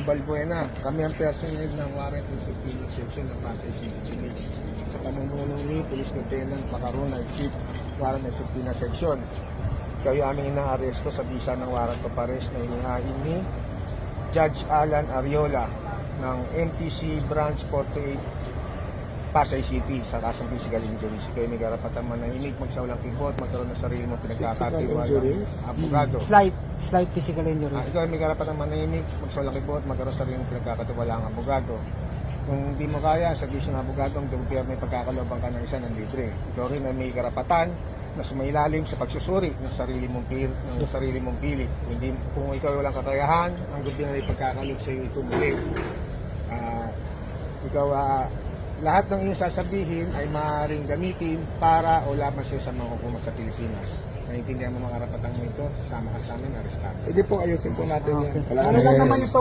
Balbuena. Kami ang personal ng Warrant and Subpoena Section ng Pasay City Police. Sa pamumuno ni Police Lieutenant Macarona, Chief Warrant and Subpoena Section. Kayo aming inaaresto sa bisa ng warrant of arrest na inihain ni Judge Alan Ariola ng MPC Branch 48 Pasay City sa kasong physical injuries. Kayo may karapatan manahimik, magsaulang kibot, magkaroon ng sarili mong pinagkakatiwala abogado. Slight physical injury. Ikaw may karapatan manahimik, magsaulang kibot, magkaroon ng sarili mong pinagkakatiwala ang abogado. Kung hindi mo kaya, sabihin ng abogado, ang may pagkakalobang ka ng isa ng libre. Ikaw rin ay may karapatan na sumailalim sa pagsusuri ng sarili mong pilit. Hindi, kung ikaw ay walang kakayahan, ang gobyerno ay pagkakalob sa iyo ito muli. Lahat ng iyong sasabihin ay maaaring gamitin para o laban siya sa mga hukuman sa Pilipinas. Naiintindihan mo mga karapatang mo ito, sama ka sa amin, arestado. Sige po, ayusin po natin yan. Ano lang naman ito?